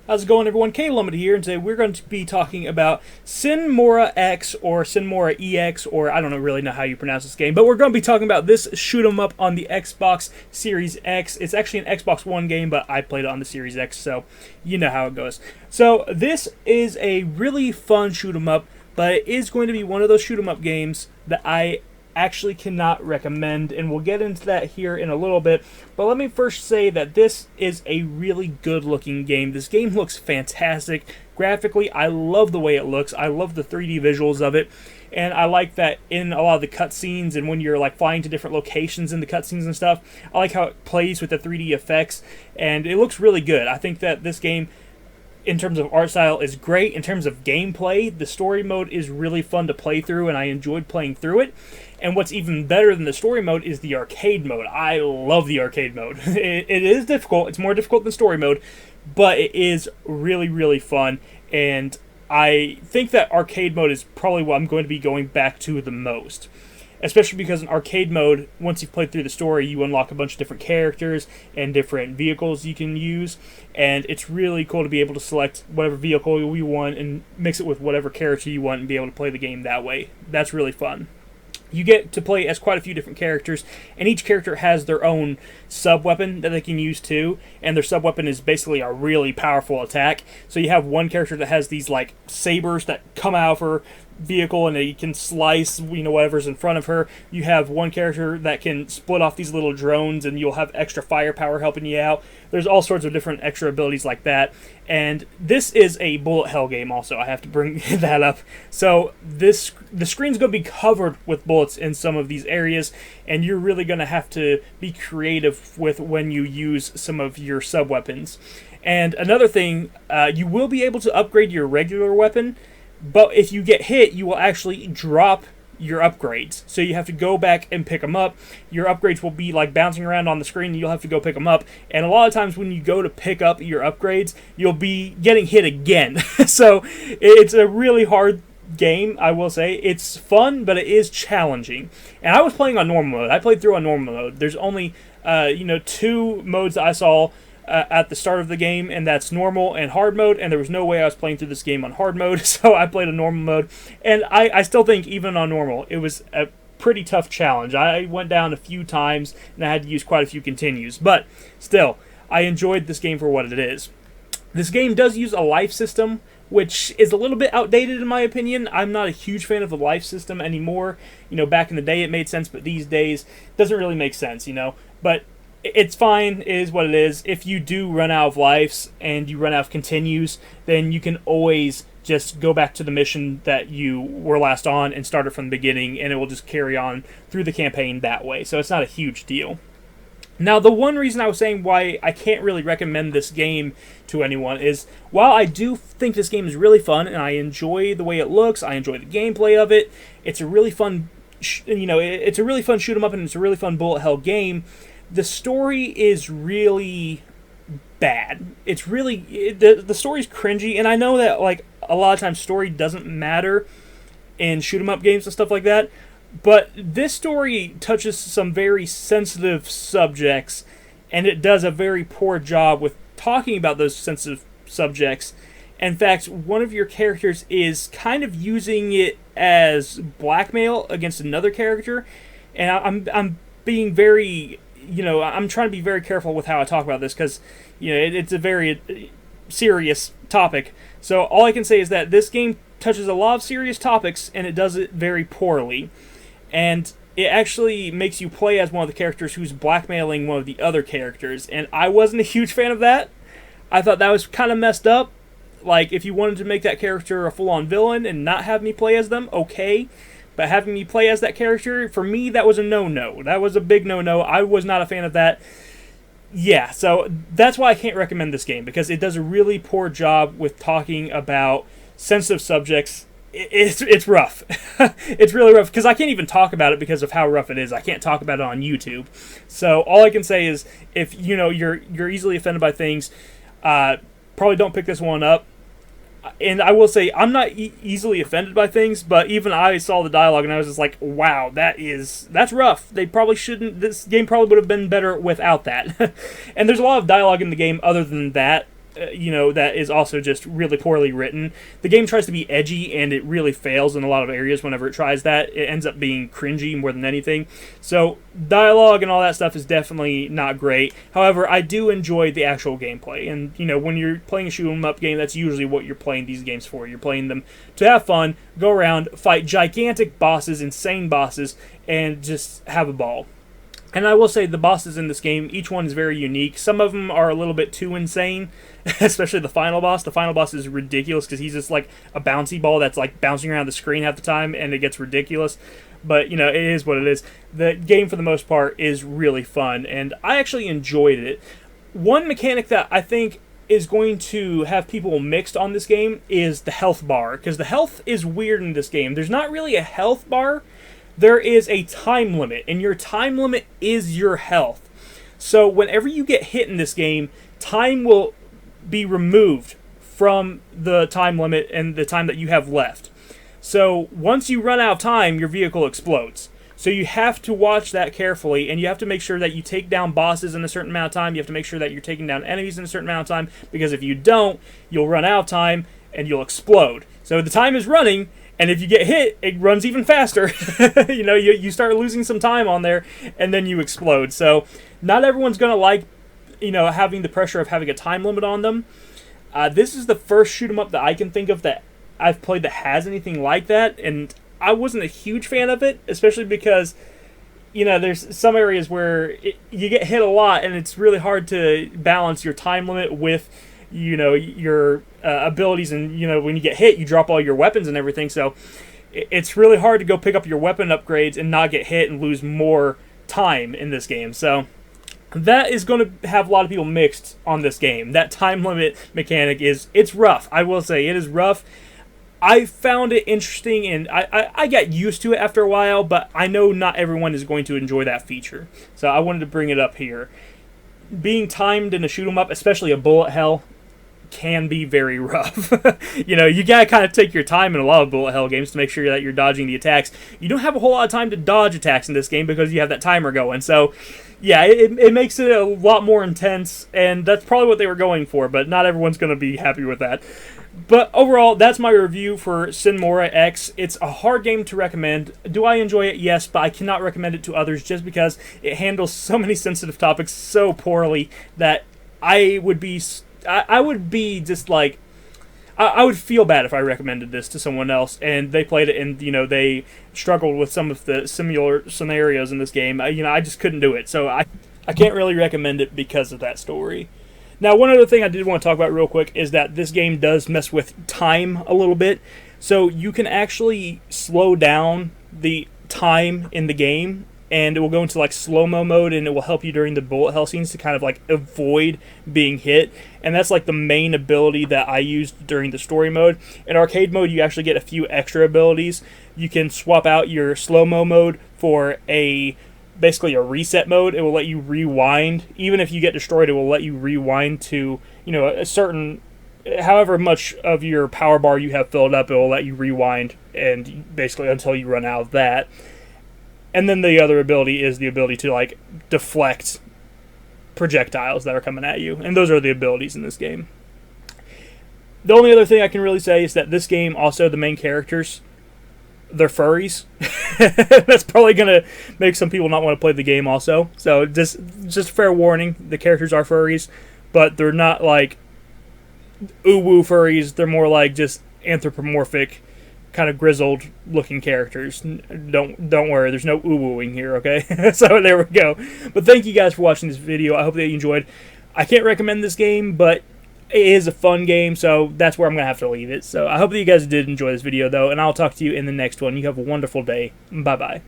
How's it going, everyone? K-Lumid here, and today we're going to be talking about Sine Mora X, or Sine Mora EX, or I don't really know how you pronounce this game, but we're going to be talking about this shoot 'em up on the Xbox Series X. It's actually an Xbox One game, but I played it on the Series X, so you know how it goes. So this is a really fun shoot 'em up, but it is going to be one of those shoot 'em up games that I actually cannot recommend, and we'll get into that here in a little bit. But let me first say that this is a really good looking game. This game looks fantastic graphically. I love the way it looks. I love the 3D visuals of it, and I like that in a lot of the cutscenes and when you're like flying to different locations in the cutscenes and stuff, I like how it plays with the 3D effects, and it looks really good. I think that this game, in terms of art style, is great. In terms of gameplay, the story mode is really fun to play through, and I enjoyed playing through it. And what's even better than the story mode is the arcade mode. I love the arcade mode. It is difficult. It's more difficult than story mode, but it is really, really fun. And I think that arcade mode is probably what I'm going to be going back to the most. Especially because in arcade mode, once you've played through the story, you unlock a bunch of different characters and different vehicles you can use. And it's really cool to be able to select whatever vehicle you want and mix it with whatever character you want and be able to play the game that way. That's really fun. You get to play as quite a few different characters, and each character has their own sub-weapon that they can use too, and their sub-weapon is basically a really powerful attack. So you have one character that has these like sabers that come out of her vehicle and they can slice, whatever's in front of her. You have one character that can split off these little drones and you'll have extra firepower helping you out. There's all sorts of different extra abilities like that. And this is a bullet hell game also. I have to bring that up. So the screen's going to be covered with bullets in some of these areas, and you're really going to have to be creative with when you use some of your sub-weapons. And another thing, you will be able to upgrade your regular weapon, but if you get hit, you will actually drop your upgrades. So you have to go back and pick them up. Your upgrades will be like bouncing around on the screen, and you'll have to go pick them up. And a lot of times when you go to pick up your upgrades, you'll be getting hit again. So it's a really hard game, I will say. It's fun, but it is challenging. And I was playing on normal mode. I played through on normal mode. There's only, two modes that I saw at the start of the game, and that's normal and hard mode, and there was no way I was playing through this game on hard mode, so I played on normal mode. And I still think, even on normal, it was a pretty tough challenge. I went down a few times, and I had to use quite a few continues, but still, I enjoyed this game for what it is. This game does use a life system, which is a little bit outdated in my opinion. I'm not a huge fan of the life system anymore. Back in the day it made sense, but these days it doesn't really make sense, But it's fine, it is what it is. If you do run out of lives and you run out of continues, then you can always just go back to the mission that you were last on and start it from the beginning, and it will just carry on through the campaign that way. So it's not a huge deal. Now, the one reason I was saying why I can't really recommend this game to anyone is, while I do think this game is really fun and I enjoy the way it looks, I enjoy the gameplay of it, it's a really fun, it's a really fun shoot 'em up and it's a really fun bullet hell game. The story is really bad. It's really the story's cringy, and I know that like a lot of times story doesn't matter in shoot 'em up games and stuff like that. But this story touches some very sensitive subjects, and it does a very poor job with talking about those sensitive subjects. In fact, one of your characters is kind of using it as blackmail against another character, and I'm being very, I'm trying to be very careful with how I talk about this because, it's a very serious topic. So all I can say is that this game touches a lot of serious topics, and it does it very poorly. And it actually makes you play as one of the characters who's blackmailing one of the other characters. And I wasn't a huge fan of that. I thought that was kind of messed up. Like, if you wanted to make that character a full-on villain and not have me play as them, okay. But having me play as that character, for me, that was a no-no. That was a big no-no. I was not a fan of that. Yeah, so that's why I can't recommend this game, because it does a really poor job with talking about sensitive subjects. It's rough. It's really rough, because I can't even talk about it because of how rough it is. I can't talk about it on YouTube. So all I can say is, if you're easily offended by things, probably don't pick this one up. And I will say, I'm not easily offended by things, but even I saw the dialogue and I was just like, wow, that's rough. They probably shouldn't, this game probably would have been better without that. And there's a lot of dialogue in the game other than that. that is also just really poorly written. The game tries to be edgy, and it really fails in a lot of areas whenever it tries that. It ends up being cringy more than anything. So dialogue and all that stuff is definitely not great. However, I do enjoy the actual gameplay. And, when you're playing a shoot 'em up game, that's usually what you're playing these games for. You're playing them to have fun, go around, fight gigantic bosses, insane bosses, and just have a ball. And I will say the bosses in this game, each one is very unique. Some of them are a little bit too insane, especially the final boss. The final boss is ridiculous because he's just like a bouncy ball that's like bouncing around the screen half the time, and it gets ridiculous. But, it is what it is. The game, for the most part, is really fun, and I actually enjoyed it. One mechanic that I think is going to have people mixed on this game is the health bar, because the health is weird in this game. There's not really a health bar. There is a time limit, and your time limit is your health. So whenever you get hit in this game, time will be removed from the time limit and the time that you have left. So once you run out of time, your vehicle explodes. So you have to watch that carefully, and you have to make sure that you take down bosses in a certain amount of time. You have to make sure that you're taking down enemies in a certain amount of time, because if you don't, you'll run out of time and you'll explode. So the time is running, and if you get hit, it runs even faster. You start losing some time on there, and then you explode. So not everyone's going to like, having the pressure of having a time limit on them. This is the first shoot 'em up that I can think of that I've played that has anything like that, and I wasn't a huge fan of it, especially because, there's some areas where you get hit a lot, and it's really hard to balance your time limit with your abilities, and when you get hit, you drop all your weapons and everything. So it's really hard to go pick up your weapon upgrades and not get hit and lose more time in this game. So that is going to have a lot of people mixed on this game. That time limit mechanic it's rough. I will say it is rough. I found it interesting, and I got used to it after a while, but I know not everyone is going to enjoy that feature. So I wanted to bring it up here. Being timed in a shoot 'em up, especially a bullet hell, can be very rough. You gotta kind of take your time in a lot of bullet hell games to make sure that you're dodging the attacks. You don't have a whole lot of time to dodge attacks in this game because you have that timer going. So, yeah, it makes it a lot more intense, and that's probably what they were going for, but not everyone's going to be happy with that. But overall, that's my review for Sine Mora X. It's a hard game to recommend. Do I enjoy it? Yes, but I cannot recommend it to others just because it handles so many sensitive topics so poorly that I would be just like, I would feel bad if I recommended this to someone else and they played it and, they struggled with some of the similar scenarios in this game. I just couldn't do it. So I can't really recommend it because of that story. Now, one other thing I did want to talk about real quick is that this game does mess with time a little bit. So you can actually slow down the time in the game, and it will go into like slow-mo mode, and it will help you during the bullet hell scenes to kind of like avoid being hit. And that's like the main ability that I used during the story mode. In arcade mode, you actually get a few extra abilities. You can swap out your slow-mo mode for basically a reset mode. It will let you rewind. Even if you get destroyed, it will let you rewind to, a certain, however much of your power bar you have filled up, it will let you rewind, and basically until you run out of that. And then the other ability is the ability to like deflect projectiles that are coming at you. And those are the abilities in this game. The only other thing I can really say is that this game, also the main characters, they're furries. That's probably going to make some people not want to play the game also. So just fair warning, the characters are furries, but they're not like uwu furries. They're more like just anthropomorphic, kind of grizzled looking characters. Don't worry, there's no uwooing here, okay? So there we go. But thank you guys for watching this video. I hope that you enjoyed. I can't recommend this game, but it is a fun game, so that's where I'm going to have to leave it. So I hope that you guys did enjoy this video, though, and I'll talk to you in the next one. You have a wonderful day. Bye-bye.